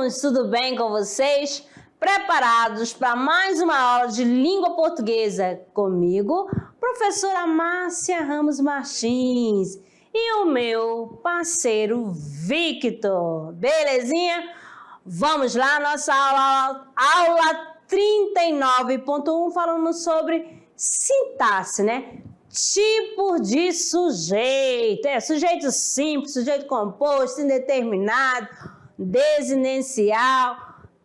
alunos, tudo bem com vocês? Preparados para mais uma aula de língua portuguesa comigo, professora Márcia Ramos Martins e o meu parceiro Victor, belezinha? Vamos lá, nossa aula 39.1, falando sobre sintaxe, né? Tipos de sujeito, sujeito simples, sujeito composto, indeterminado, desinencial,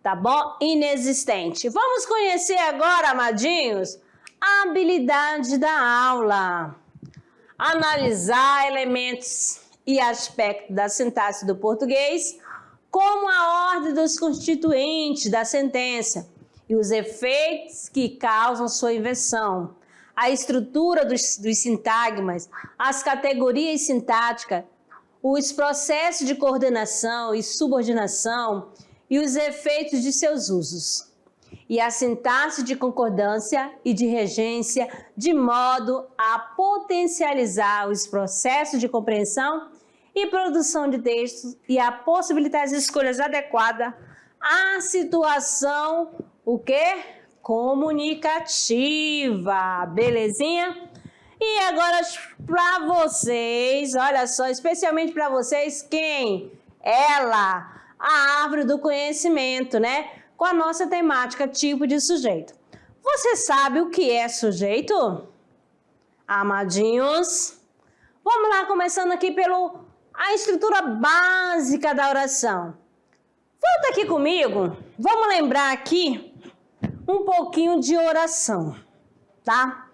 tá bom? Inexistente. Vamos conhecer agora, amadinhos, a habilidade da aula. Analisar elementos e aspectos da sintaxe do português, como a ordem dos constituintes da sentença e os efeitos que causam sua inversão, a estrutura dos sintagmas, as categorias sintáticas, os processos de coordenação e subordinação e os efeitos de seus usos, e a sintaxe de concordância e de regência, de modo a potencializar os processos de compreensão e produção de textos e a possibilitar as escolhas adequadas à situação, o quê? Comunicativa, belezinha? E agora para vocês, olha só, especialmente para vocês, quem? Ela, a árvore do conhecimento, né? Com a nossa temática tipo de sujeito. Você sabe o que é sujeito? Amadinhos? Vamos lá, começando aqui a estrutura básica da oração. Volta aqui comigo, vamos lembrar aqui um pouquinho de oração, tá?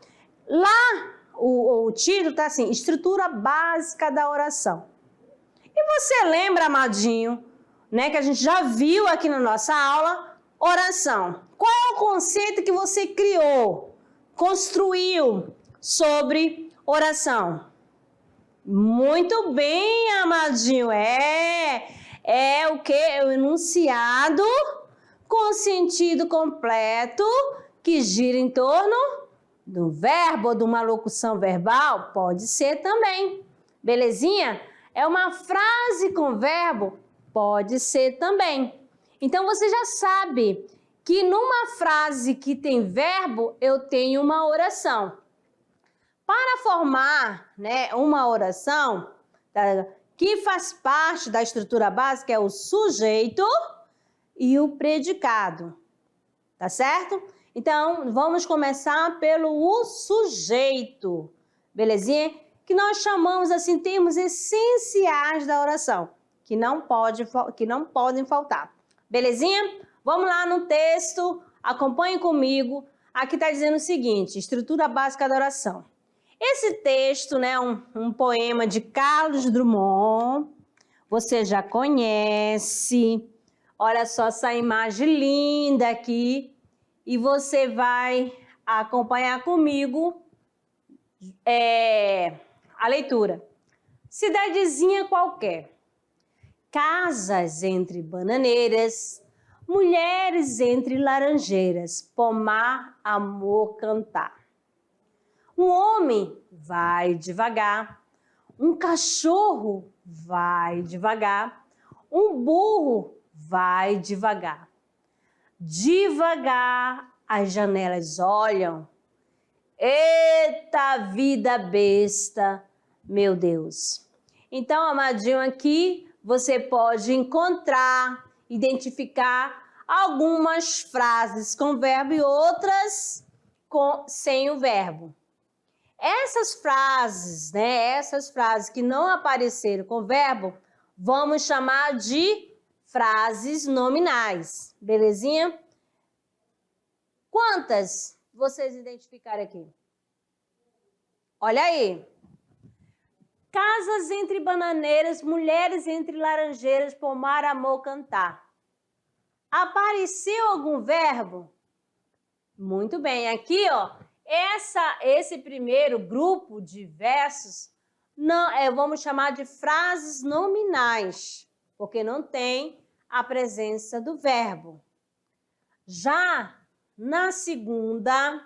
Lá o título tá assim, estrutura básica da oração. E você lembra, amadinho, né, que a gente já viu aqui na nossa aula, oração. Qual é o conceito que você criou, construiu sobre oração? Muito bem, amadinho, é o que? É o enunciado com sentido completo que gira em torno do verbo ou de uma locução verbal, pode ser também, belezinha? É uma frase com verbo, pode ser também. Então você já sabe que numa frase que tem verbo, eu tenho uma oração. Para formar, né, uma oração que faz parte da estrutura básica é o sujeito e o predicado, tá certo? Então, vamos começar pelo sujeito, belezinha? Que nós chamamos assim termos essenciais da oração, que não podem faltar, belezinha? Vamos lá no texto, acompanhe comigo. Aqui está dizendo o seguinte, estrutura básica da oração. Esse texto, né, um poema de Carlos Drummond, você já conhece. Olha só essa imagem linda aqui e você vai acompanhar comigo a leitura. Cidadezinha qualquer, casas entre bananeiras, mulheres entre laranjeiras, pomar, amor, cantar. Um homem vai devagar, um cachorro vai devagar, um burro vai devagar. Devagar as janelas olham. Eita vida besta, meu Deus. Então, amadinho, aqui você pode encontrar, identificar algumas frases com verbo e outras sem o verbo. Essas frases, né, essas frases que não apareceram com verbo, vamos chamar de frases nominais, belezinha? Quantas vocês identificaram aqui? Olha aí. Casas entre bananeiras, mulheres entre laranjeiras, pomar, amor, cantar. Apareceu algum verbo? Muito bem, aqui, ó. Esse primeiro grupo de versos vamos chamar de frases nominais, porque não tem a presença do verbo. Já na segunda, o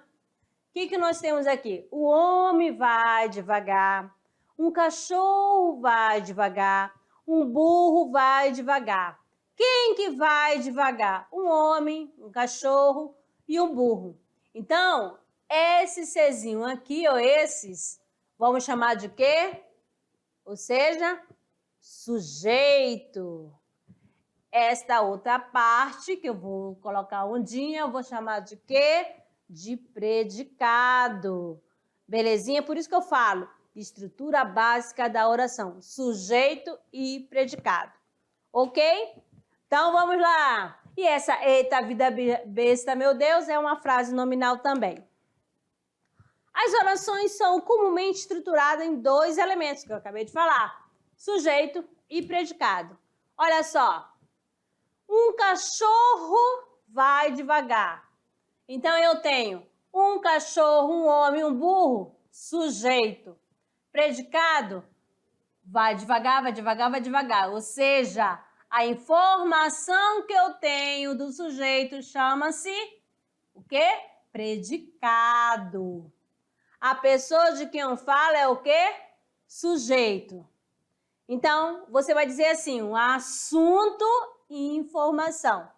que nós temos aqui? O homem vai devagar, um cachorro vai devagar, um burro vai devagar. Quem que vai devagar? Um homem, um cachorro e um burro. Então, esse Czinho aqui, ou esses, vamos chamar de quê? Ou seja, sujeito. Esta outra parte, que eu vou colocar ondinha, eu vou chamar de quê? De predicado. Belezinha? Por isso que eu falo, estrutura básica da oração, sujeito e predicado. Ok? Então, vamos lá. E essa eita vida besta, meu Deus, é uma frase nominal também. As orações são comumente estruturadas em dois elementos, que eu acabei de falar. Sujeito e predicado. Olha só. Um cachorro vai devagar. Então, eu tenho um cachorro, um homem, um burro, sujeito. Predicado, vai devagar, vai devagar, vai devagar. Ou seja, a informação que eu tenho do sujeito chama-se o quê? Predicado. A pessoa de quem eu falo é o quê? Sujeito. Então, você vai dizer assim, um assunto e informação.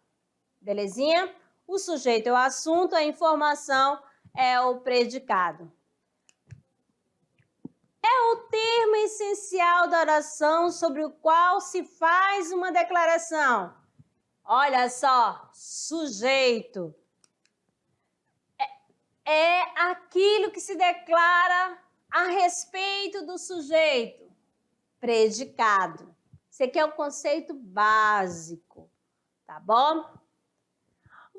Belezinha? O sujeito é o assunto, a informação é o predicado. É o termo essencial da oração sobre o qual se faz uma declaração. Olha só, sujeito. É aquilo que se declara a respeito do sujeito. Predicado. Esse aqui é o conceito básico, tá bom?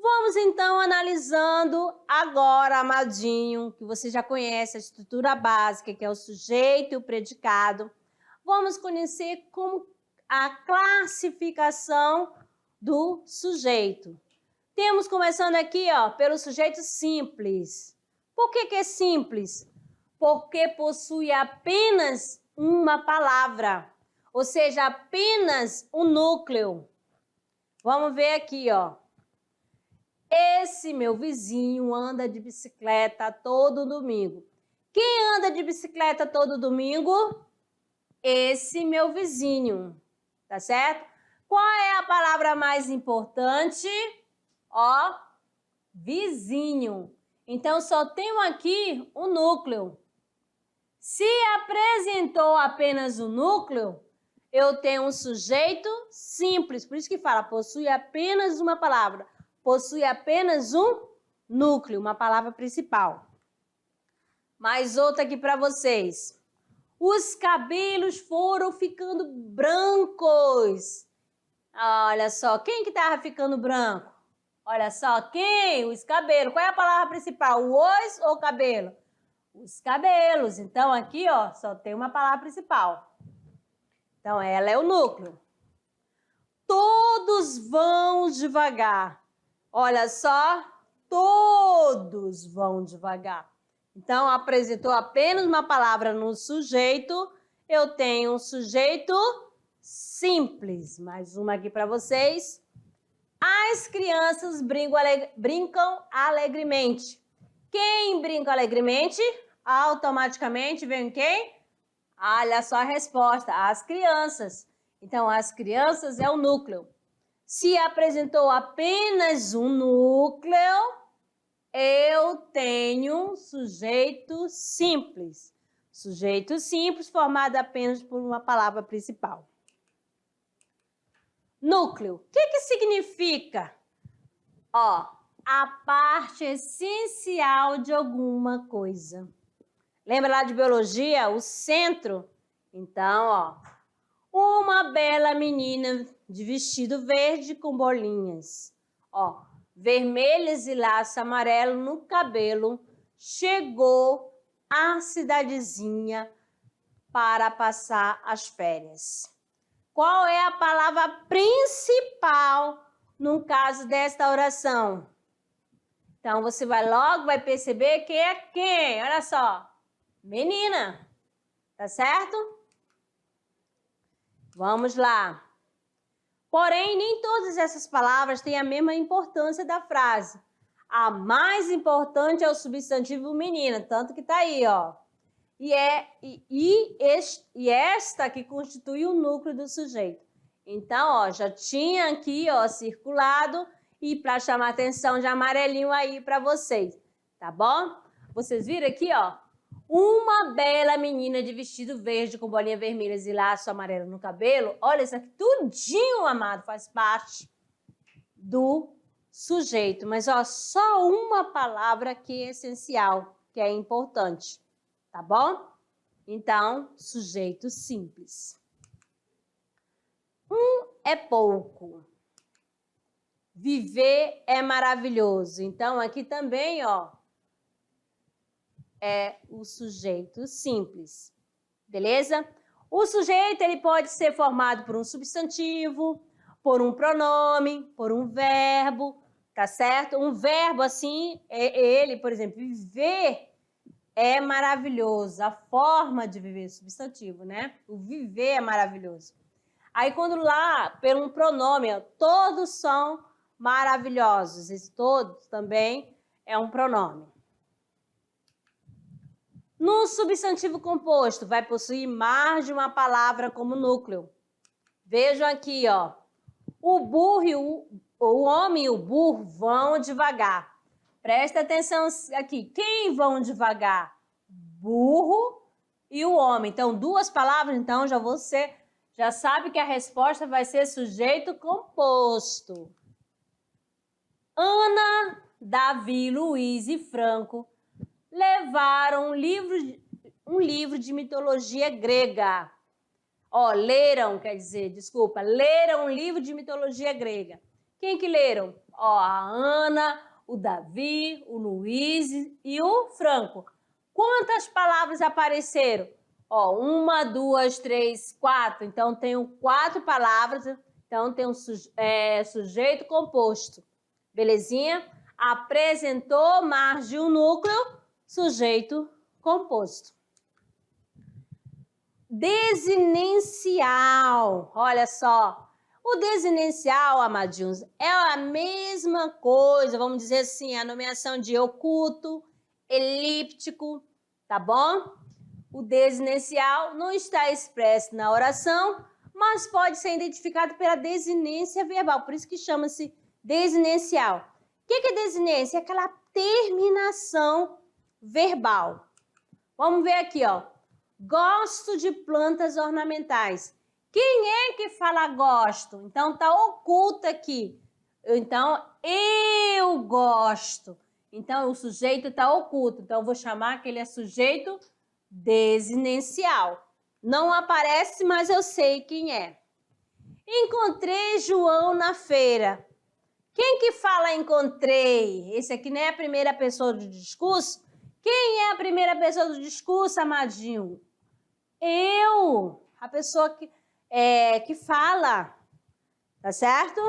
Vamos então analisando agora, amadinho, que você já conhece a estrutura básica, que é o sujeito e o predicado. Vamos conhecer como a classificação do sujeito. Temos começando aqui, ó, pelo sujeito simples. Por que é simples? Porque possui apenas uma palavra, ou seja, apenas um núcleo. Vamos ver aqui, ó. Esse meu vizinho anda de bicicleta todo domingo. Quem anda de bicicleta todo domingo? Esse meu vizinho, tá certo? Qual é a palavra mais importante? Ó, vizinho. Então, só tenho aqui o núcleo. Se apresentou apenas o núcleo, eu tenho um sujeito simples. Por isso que fala, possui apenas uma palavra. Possui apenas um núcleo, uma palavra principal. Mais outra aqui para vocês. Os cabelos foram ficando brancos. Olha só, quem que estava ficando branco? Olha só, quem? Os cabelos. Qual é a palavra principal? O os ou o cabelo? Os cabelos. Então, aqui, ó, só tem uma palavra principal. Então, ela é o núcleo. Todos vão devagar. Olha só, todos vão devagar. Então, apresentou apenas uma palavra no sujeito. Eu tenho um sujeito simples. Mais uma aqui para vocês. As crianças brincam alegremente. Quem brinca alegremente? Automaticamente vem quem? Olha só a resposta, as crianças. Então, as crianças é o núcleo. Se apresentou apenas um núcleo, eu tenho sujeito simples. Sujeito simples formado apenas por uma palavra principal. Núcleo. O que significa? Ó, a parte essencial de alguma coisa. Lembra lá de biologia? O centro? Então, ó, uma bela menina de vestido verde com bolinhas, ó, vermelhas e laço amarelo no cabelo, chegou à cidadezinha para passar as férias. Qual é a palavra principal no caso desta oração? Então, você vai logo, vai perceber que é quem? Olha só, menina, tá certo? Vamos lá. Porém, nem todas essas palavras têm a mesma importância da frase. A mais importante é o substantivo menina, tanto que tá aí, ó. E esta que constitui o núcleo do sujeito. Então, ó, já tinha aqui, ó, circulado e para chamar atenção de amarelinho aí para vocês, tá bom? Vocês viram aqui, ó, uma bela menina de vestido verde com bolinhas vermelhas e laço amarelo no cabelo. Olha, isso aqui tudinho, amado, faz parte do sujeito. Mas, ó, só uma palavra que é essencial, que é importante, tá bom? Então, sujeito simples. É pouco. Viver é maravilhoso. Então, aqui também, ó, é o sujeito simples. Beleza? O sujeito, ele pode ser formado por um substantivo, por um pronome, por um verbo, tá certo? Um verbo, assim, ele, por exemplo, viver é maravilhoso. A forma de viver substantivo, né? O viver é maravilhoso. Aí, quando lá, pelo um pronome, ó, todos são maravilhosos. Esse todos também é um pronome. No substantivo composto, vai possuir mais de uma palavra como núcleo. Vejam aqui, ó. O burro e o homem e o burro vão devagar. Presta atenção aqui. Quem vão devagar? Burro e o homem. Então, duas palavras, então, você já sabe que a resposta vai ser sujeito composto. Ana, Davi, Luiz e Franco levaram um livro de mitologia grega. Ó, leram um livro de mitologia grega. Quem que leram? Ó, a Ana, o Davi, o Luiz e o Franco. Quantas palavras apareceram? Ó, 1, 2, 3, 4. Então, tenho 4 palavras. Então, tem um sujeito composto. Belezinha? Apresentou mais de um núcleo, sujeito composto. Desinencial. Olha só. O desinencial, amadinhos, é a mesma coisa, vamos dizer assim, a nomeação de oculto, elíptico, tá bom? O desinencial não está expresso na oração, mas pode ser identificado pela desinência verbal, por isso que chama-se desinencial. O que é desinência? É aquela terminação verbal. Vamos ver aqui, ó. Gosto de plantas ornamentais. Quem é que fala gosto? Então, tá oculto aqui. Então, eu gosto. Então, o sujeito está oculto. Então, eu vou chamar que ele é sujeito desinencial. Não aparece, mas eu sei quem é. Encontrei João na feira. Quem que fala encontrei? Esse aqui não é a primeira pessoa do discurso? Quem é a primeira pessoa do discurso, amadinho? Eu, a pessoa que fala, tá certo?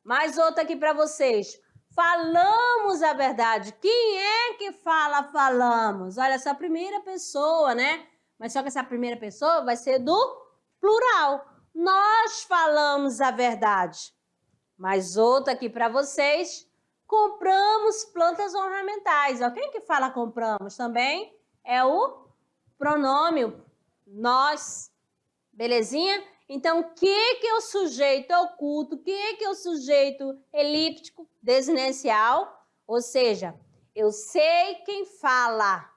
Mais outra aqui para vocês. Falamos a verdade. Quem é que fala falamos? Olha, essa primeira pessoa, né? Mas só que essa primeira pessoa vai ser do plural. Nós falamos a verdade. Mais outra aqui para vocês. Compramos plantas ornamentais. Ó, quem que fala compramos também? É o pronome nós. Belezinha? Então, o que é o sujeito oculto? O que é o sujeito elíptico, desinencial? Ou seja, eu sei quem fala,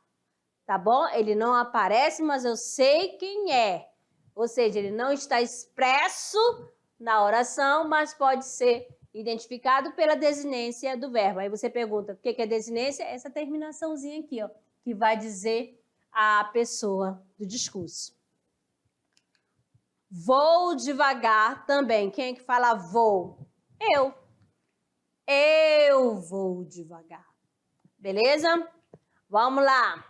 tá bom? Ele não aparece, mas eu sei quem é. Ou seja, ele não está expresso na oração, mas pode ser identificado pela desinência do verbo. Aí você pergunta, o que é desinência? Essa terminaçãozinha aqui, ó, que vai dizer a pessoa do discurso. Vou devagar também. Quem é que fala vou? Eu. Eu vou devagar. Beleza? Vamos lá.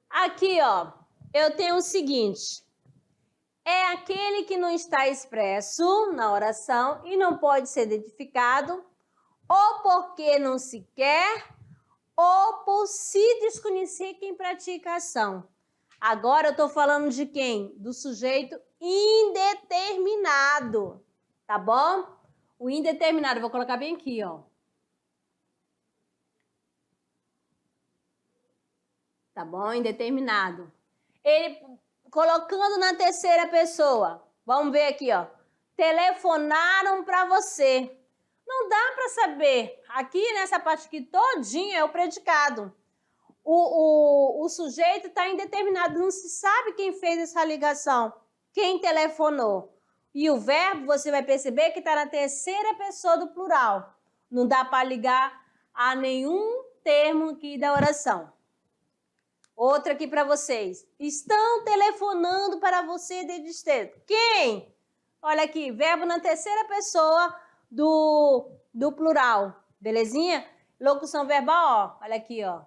Aqui, ó, eu tenho o seguinte. É aquele que não está expresso na oração e não pode ser identificado, ou porque não se quer, ou por se desconhecer quem pratica a ação. Agora eu estou falando de quem? Do sujeito indeterminado, tá bom? O indeterminado, eu vou colocar bem aqui, ó. Tá bom? Indeterminado. Ele colocando na terceira pessoa. Vamos ver aqui, ó. telefonaram para você. Não dá para saber. Aqui nessa parte aqui todinha é o predicado. O sujeito está indeterminado, não se sabe quem fez essa ligação, quem telefonou. E o verbo, você vai perceber que está na terceira pessoa do plural. Não dá para ligar a nenhum termo aqui da oração. Outra aqui para vocês. Estão telefonando para você desde cedo. Quem? Olha aqui, verbo na terceira pessoa do plural. Belezinha? Locução verbal, ó. Olha aqui, ó.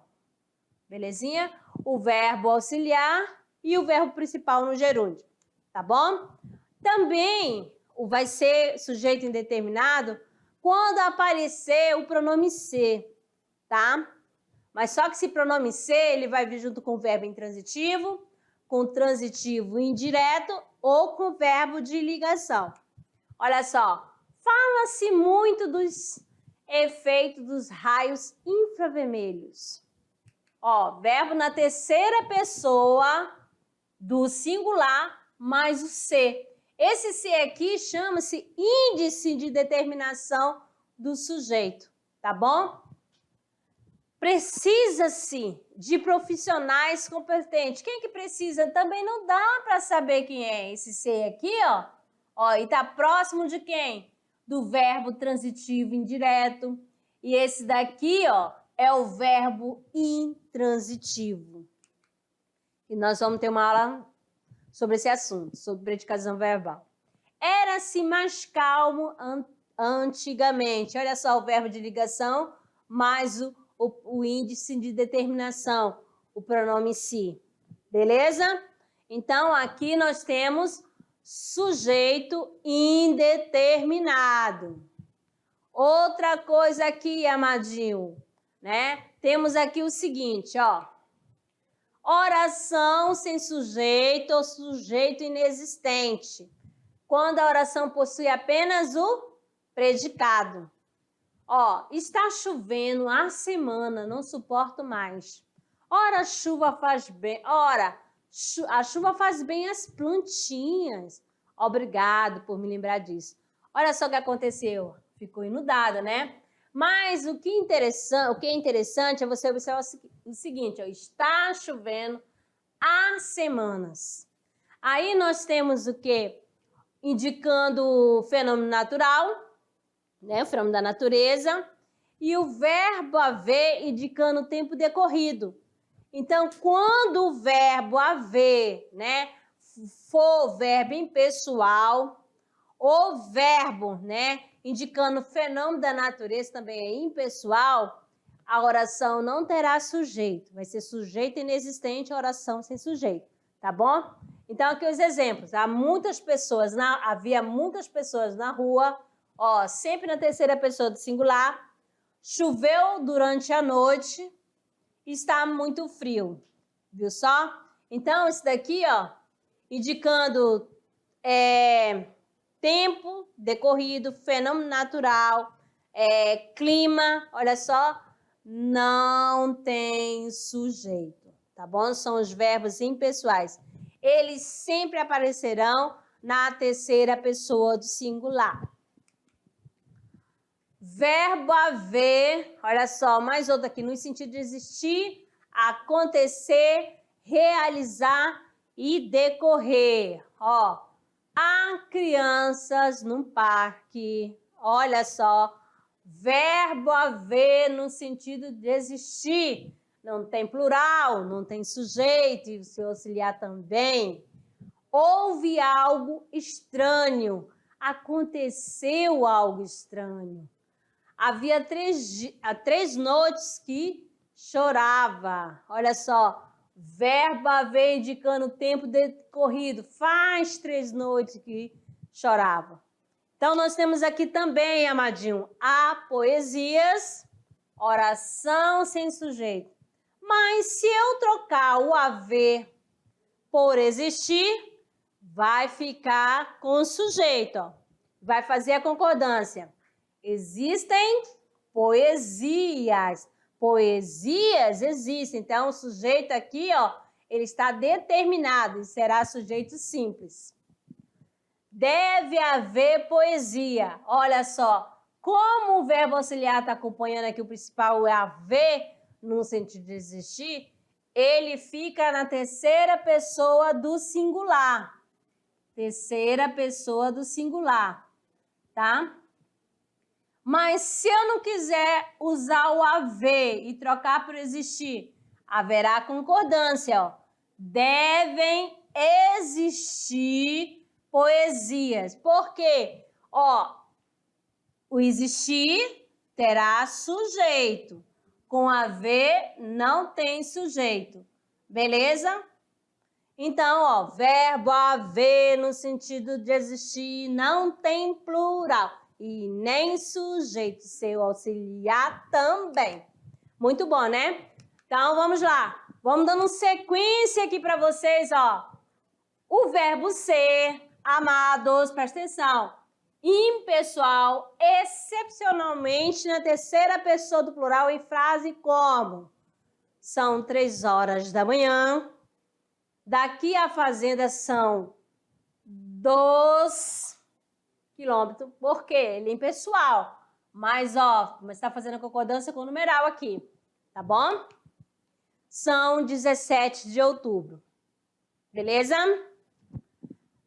Belezinha? O verbo auxiliar e o verbo principal no gerúndio. Tá bom? Também vai ser sujeito indeterminado quando aparecer o pronome ser, tá? Mas só que esse pronome ser, ele vai vir junto com o verbo intransitivo, com transitivo indireto ou com o verbo de ligação. Olha só, fala-se muito dos efeitos dos raios infravermelhos. Ó, verbo na terceira pessoa do singular mais o ser. Esse ser aqui chama-se índice de determinação do sujeito, tá bom? Precisa-se de profissionais competentes. Quem que precisa? Também não dá para saber quem é esse ser aqui, ó. Ó, e tá próximo de quem? Do verbo transitivo indireto. E esse daqui, ó, é o verbo intransitivo. E nós vamos ter uma aula sobre esse assunto, sobre predicação verbal. Era-se mais calmo antigamente. Olha só o verbo de ligação, mais o índice de determinação, o pronome se. Beleza? Então, aqui nós temos sujeito indeterminado. Outra coisa aqui, amadinho, né? Temos aqui o seguinte, ó. Oração sem sujeito ou sujeito inexistente. Quando a oração possui apenas o predicado. Ó, está chovendo há semana, não suporto mais. Ora, a chuva faz bem. Ora, a chuva faz bem às plantinhas. Obrigado por me lembrar disso. Olha só o que aconteceu. Ficou inundada, né? Mas o que é interessante é você observar o seguinte, ó, está chovendo há semanas. Aí nós temos o quê? Indicando o fenômeno natural, né? O fenômeno da natureza, e o verbo haver indicando o tempo decorrido. Então, quando o verbo haver, né, for verbo impessoal, ou verbo, né, indicando o fenômeno da natureza também é impessoal, a oração não terá sujeito. Vai ser sujeito inexistente, a oração sem sujeito, tá bom? Então, aqui os exemplos. Havia muitas pessoas na rua, ó, sempre na terceira pessoa do singular. Choveu durante a noite, está muito frio. Viu só? Então, isso daqui, ó, indicando tempo decorrido, fenômeno natural, clima, olha só, não tem sujeito, tá bom? São os verbos impessoais. Eles sempre aparecerão na terceira pessoa do singular. Verbo haver, olha só, mais outro aqui, no sentido de existir, acontecer, realizar e decorrer. Ó, há crianças num parque, olha só, verbo haver no sentido de existir. Não tem plural, não tem sujeito, e o seu auxiliar também. Houve algo estranho, aconteceu algo estranho. Havia três noites que chorava. Olha só, verbo haver indicando o tempo decorrido. Faz 3 noites que chorava. Então, nós temos aqui também, amadinho, há poesias, oração sem sujeito. Mas se eu trocar o haver por existir, vai ficar com sujeito, ó. Vai fazer a concordância. Existem poesias. Poesias existem. Então, o sujeito aqui, ó, ele está determinado e será sujeito simples. deve haver poesia. Olha só, como o verbo auxiliar está acompanhando aqui o principal é haver, no sentido de existir, ele fica na terceira pessoa do singular. Terceira pessoa do singular, tá? Mas se eu não quiser usar o haver e trocar por existir, haverá concordância, ó. Devem existir poesias. Por quê? Ó, o existir terá sujeito. Com haver não tem sujeito. Beleza? Então, ó, verbo haver no sentido de existir não tem plural. E nem sujeito, seu auxiliar também. Muito bom, né? Então, vamos lá. Vamos dando sequência aqui para vocês, ó. O verbo ser, amados, presta atenção. Impessoal, excepcionalmente na terceira pessoa do plural em frase como: são 3 horas da manhã. Daqui à fazenda são 2 quilômetros. Por quê? Ele é impessoal. Mas, ó, você está fazendo concordância com o numeral aqui. Tá bom? São 17 de outubro. Beleza?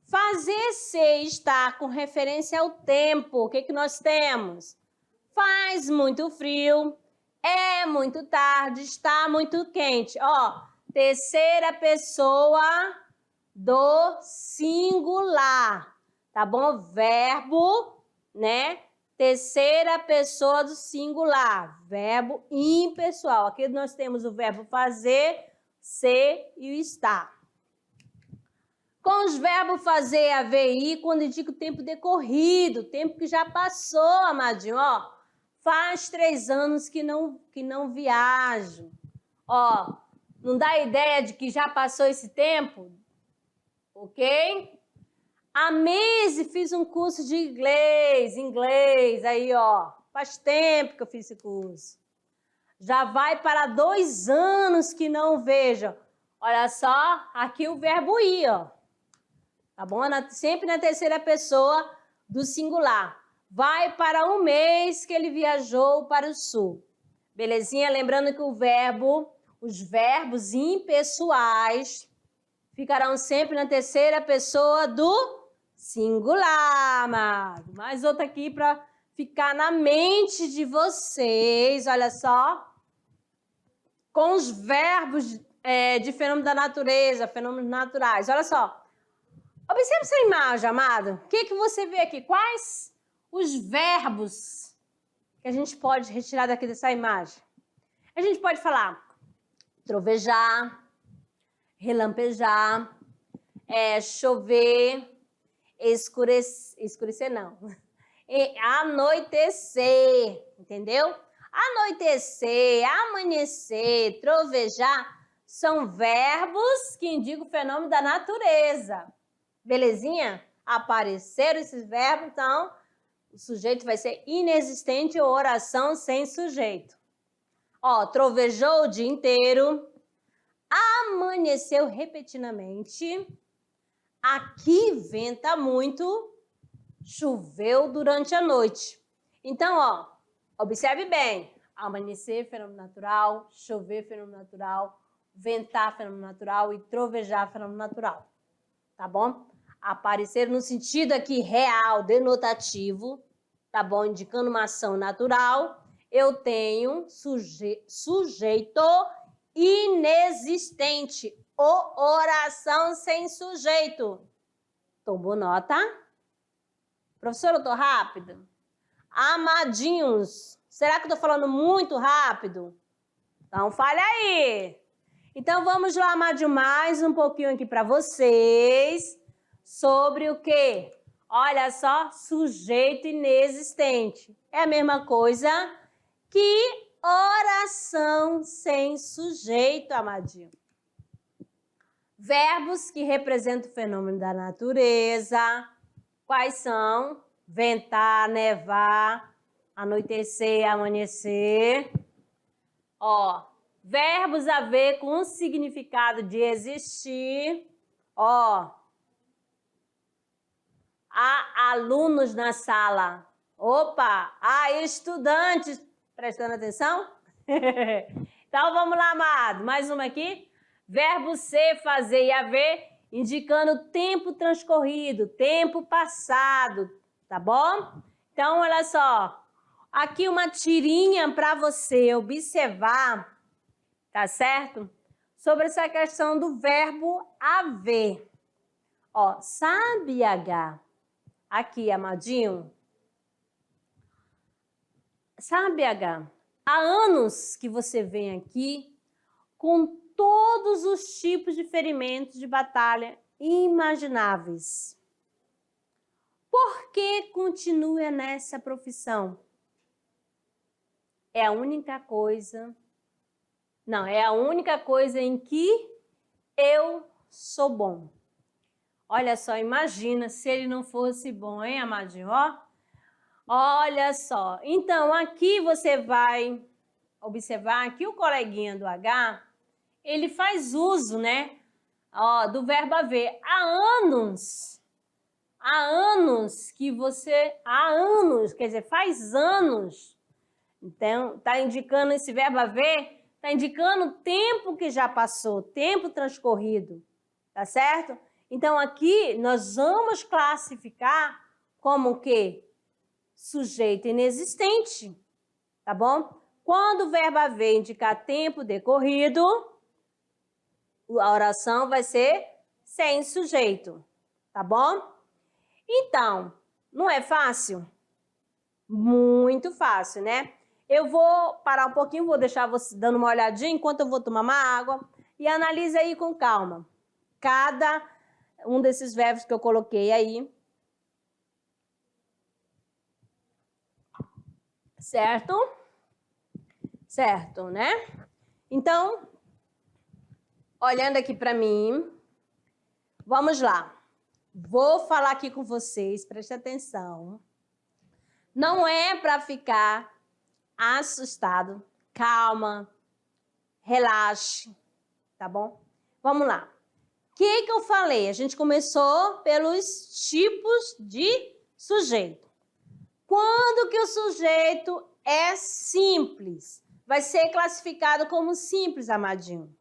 Fazer ser estar com referência ao tempo. O que que nós temos? Faz muito frio, é muito tarde, está muito quente. Ó, terceira pessoa do singular. Tá bom? Verbo, né? Terceira pessoa do singular. Verbo impessoal. Aqui nós temos o verbo fazer, ser e o estar. Com os verbos fazer, haver e ir, quando indica o tempo decorrido, o tempo que já passou, amadinho, ó. Faz 3 anos que não viajo. Ó, não dá ideia de que já passou esse tempo? Ok? Há meses fiz um curso de inglês, aí, ó. Faz tempo que eu fiz esse curso. Já vai para 2 anos que não vejo. Olha só, aqui o verbo ir, ó. Tá bom? Sempre na terceira pessoa do singular. Vai para 1 mês que ele viajou para o sul. Belezinha? Lembrando que os verbos impessoais ficarão sempre na terceira pessoa do singular, amado. Mais outra aqui para ficar na mente de vocês. Olha só. Com os verbos de fenômeno da natureza, fenômenos naturais. Olha só. Observe essa imagem, amado. O que você vê aqui? Quais os verbos que a gente pode retirar daqui dessa imagem? A gente pode falar trovejar, relampejar, chover, escurecer não, anoitecer, entendeu? Anoitecer, amanhecer, trovejar são verbos que indicam o fenômeno da natureza. Belezinha? Apareceram esses verbos, então o sujeito vai ser inexistente ou oração sem sujeito. Ó, trovejou o dia inteiro, amanheceu repetidamente, aqui venta muito, choveu durante a noite. Então, ó, observe bem, amanhecer, fenômeno natural, chover, fenômeno natural, ventar, fenômeno natural e trovejar, fenômeno natural. Tá bom? Aparecer no sentido aqui real, denotativo, tá bom? Indicando uma ação natural, eu tenho sujeito inexistente ou oração sem sujeito. Tomou nota? Professora, eu tô rápida? Amadinhos, será que eu tô falando muito rápido? Então, fale aí. Então, vamos lá, amadinho, mais um pouquinho aqui para vocês. Sobre o quê? Olha só, sujeito inexistente. É a mesma coisa que oração sem sujeito, amadinho. Verbos que representam o fenômeno da natureza. Quais são? Ventar, nevar, anoitecer, amanhecer. Ó, verbos a ver com o significado de existir. Ó, Há alunos na sala. Opa, há estudantes prestando atenção? Então, vamos lá, amado. Mais uma aqui. Verbo ser, fazer e haver, indicando tempo transcorrido, tempo passado, tá bom? Então, olha só. Aqui uma tirinha para você observar, tá certo? Sobre essa questão do verbo haver. Ó, sabe, H? Aqui, amadinho. Sabe, H? Há anos que você vem aqui com todos os tipos de ferimentos de batalha imagináveis. Por que continua nessa profissão? É a única coisa... Não, é a única coisa em que eu sou bom. Olha só, imagina se ele não fosse bom, hein, amadinho? Ó, olha só. Então, aqui você vai observar que o coleguinha do H, ele faz uso, né, ó, do verbo haver. Há anos que você... Há anos, quer dizer, faz anos. Então, está indicando esse verbo haver, está indicando o tempo que já passou, tempo transcorrido, tá certo? Então, aqui nós vamos classificar como o quê? Sujeito inexistente, tá bom? Quando o verbo haver indicar tempo decorrido, a oração vai ser sem sujeito, tá bom? Então, não é fácil? Muito fácil, né? Eu vou parar um pouquinho, vou deixar você dando uma olhadinha enquanto eu vou tomar uma água e analise aí com calma cada um desses verbos que eu coloquei aí. Certo? Certo, né? Então, olhando aqui para mim, vamos lá. Vou falar aqui com vocês, preste atenção. Não é para ficar assustado. Calma, relaxe, tá bom? Vamos lá. O que eu falei? A gente começou pelos tipos de sujeito. Quando que o sujeito é simples? Vai ser classificado como simples, amadinho.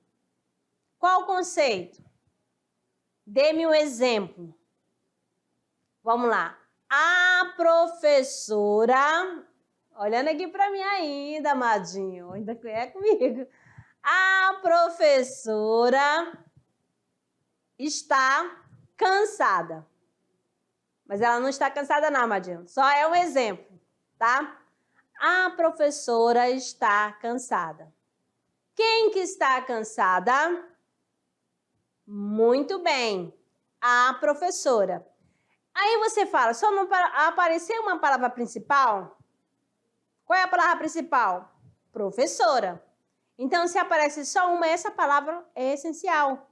Qual o conceito? Dê-me um exemplo. Vamos lá. A professora... Olhando aqui para mim ainda, amadinho. Ainda é comigo. A professora está cansada. Mas ela não está cansada não, amadinho. Só é um exemplo, tá? A professora está cansada. Quem que está cansada? Muito bem. A professora. Aí você fala, só não apareceu uma palavra principal? Qual é a palavra principal? Professora. Então, se aparece só uma, essa palavra é essencial.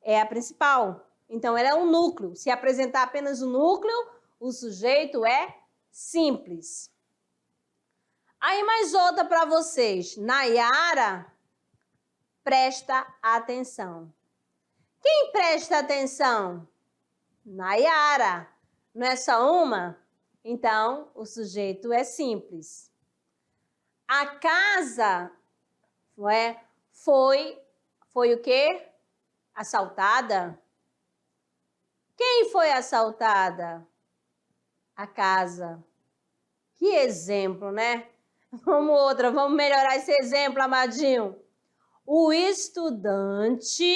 É a principal. Então, ela é um núcleo. Se apresentar apenas o núcleo, o sujeito é simples. Aí, mais outra para vocês. Nayara, presta atenção. Quem presta atenção? Nayara. Não é só uma? Então, o sujeito é simples. A casa foi o quê? Assaltada? Quem foi assaltada? A casa. Que exemplo, né? Vamos melhorar esse exemplo, amadinho. O estudante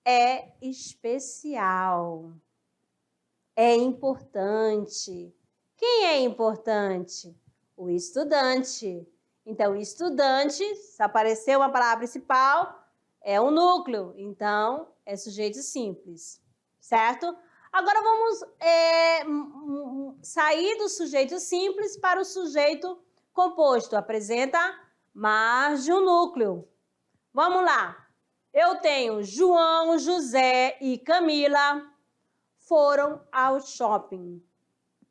é especial. É importante. Quem é importante? O estudante. Então, estudante, se aparecer uma palavra principal, é um núcleo. Então, é sujeito simples. Certo? Agora vamos sair do sujeito simples para o sujeito composto. Apresenta mais de um núcleo. Vamos lá. Eu tenho João, José e Camila foram ao shopping.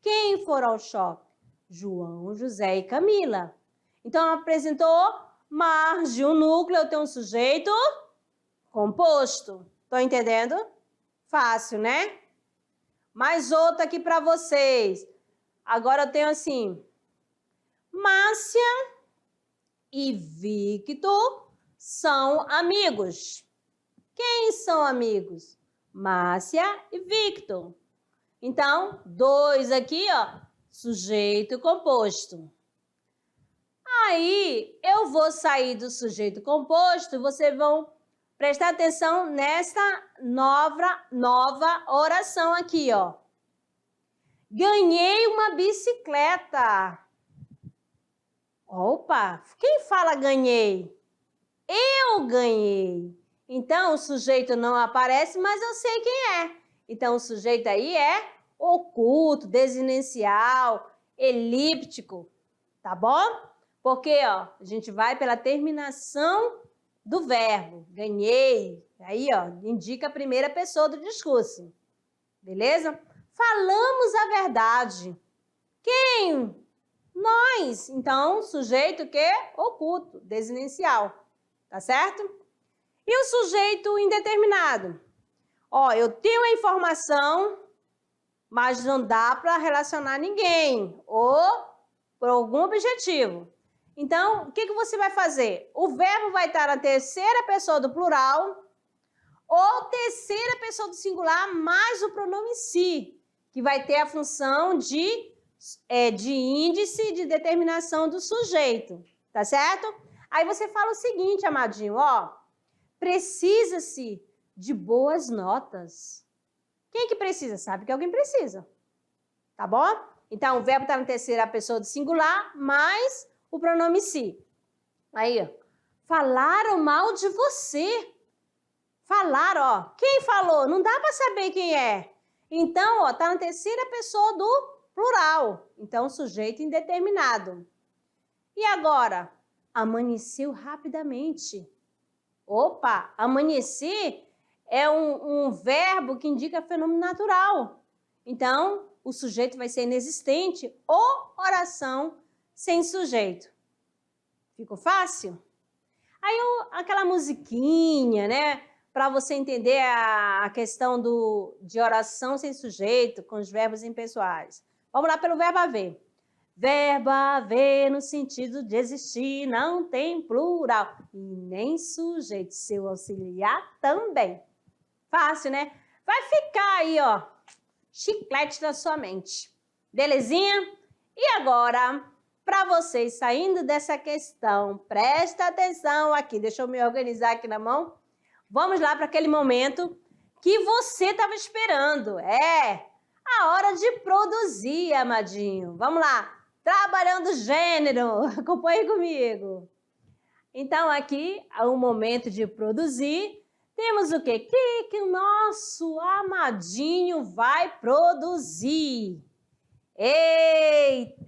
Quem foram ao shopping? João, José e Camila. Então, apresentou mais de um núcleo. Eu tenho um sujeito composto. Estão entendendo? Fácil, né? Mais outra aqui para vocês. Agora eu tenho assim, Márcia e Victor são amigos. Quem são amigos? Márcia e Victor. Então, 2 aqui, ó, sujeito composto. Aí, eu vou sair do sujeito composto e vocês vão prestar atenção nessa nova oração aqui, ó. Ganhei uma bicicleta. Opa, quem fala ganhei? Eu ganhei. Então, o sujeito não aparece, mas eu sei quem é. Então, o sujeito aí é oculto, desinencial, elíptico, tá bom? Porque, ó, a gente vai pela terminação do verbo. Ganhei. Aí, ó, indica a primeira pessoa do discurso. Beleza? Falamos a verdade. Quem? Nós. Então, sujeito que é oculto, desinencial. Tá certo? E o sujeito indeterminado? Ó, eu tenho a informação, mas não dá para relacionar ninguém ou por algum objetivo. Então, o que você vai fazer? O verbo vai estar na terceira pessoa do plural ou terceira pessoa do singular mais o pronome si, que vai ter a função de índice de determinação do sujeito, tá certo? Aí você fala o seguinte, amadinho, ó, precisa-se de boas notas. Quem que precisa? Sabe que alguém precisa, tá bom? Então, o verbo está na terceira pessoa do singular, mais o pronome si. Aí, ó, falaram mal de você. Falaram, ó, quem falou? Não dá para saber quem é. Então, ó, tá na terceira pessoa do plural. Então, sujeito indeterminado. E agora? Amanheceu rapidamente. Opa, amanhecer é um verbo que indica fenômeno natural. Então, o sujeito vai ser inexistente ou oração sem sujeito. Ficou fácil? Aí, aquela musiquinha, né? Para você entender a questão de oração sem sujeito, com os verbos impessoais. Vamos lá pelo verbo haver. Verbo haver no sentido de existir não tem plural e nem sujeito, seu auxiliar também. Fácil, né? Vai ficar aí, ó, chiclete na sua mente. Belezinha? E agora, para vocês saindo dessa questão, presta atenção aqui, deixa eu me organizar aqui na mão. Vamos lá para aquele momento que você estava esperando. É a hora de produzir, amadinho. Vamos lá. Trabalhando gênero, acompanhe comigo. Então, aqui, o momento de produzir, temos o quê? Que o nosso amadinho vai produzir? Eita!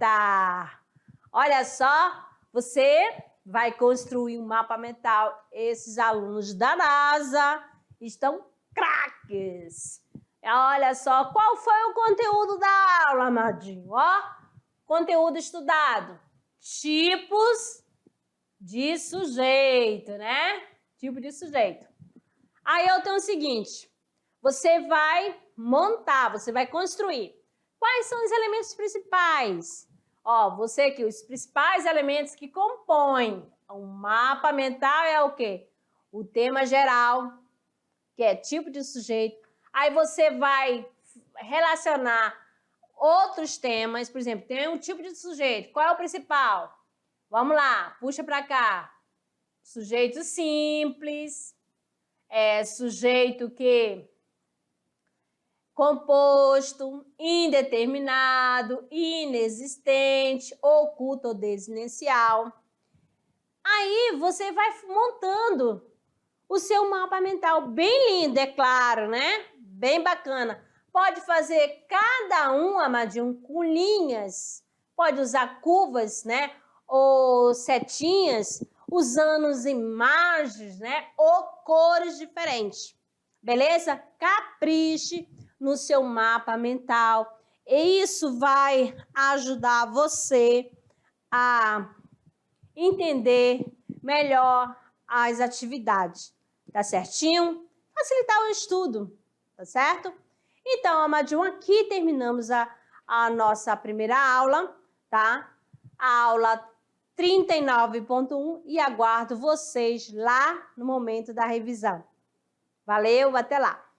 Olha só, você vai construir um mapa mental. Esses alunos da NASA estão craques. Olha só, qual foi o conteúdo da aula, amadinho? Ó, conteúdo estudado, tipos de sujeito, né? Tipo de sujeito. Aí eu tenho o seguinte, você vai montar, você vai construir. Quais são os elementos principais? Ó, você aqui, os principais elementos que compõem um mapa mental é o quê? O tema geral, que é tipo de sujeito. Aí você vai relacionar outros temas, por exemplo, tem um tipo de sujeito. Qual é o principal? Vamos lá, puxa para cá. Sujeito simples, sujeito que composto, indeterminado, inexistente, oculto ou desinencial. Aí você vai montando o seu mapa mental, bem lindo, é claro, né? Bem bacana. Pode fazer cada um, amadinho, com linhas. Pode usar curvas, né? Ou setinhas, usando as imagens, né? Ou cores diferentes. Beleza? Capriche no seu mapa mental. E isso vai ajudar você a entender melhor as atividades. Tá certinho? Facilitar o estudo, tá certo? Então, amadinho, aqui terminamos a nossa primeira aula, tá? A aula 39.1 e aguardo vocês lá no momento da revisão. Valeu, até lá!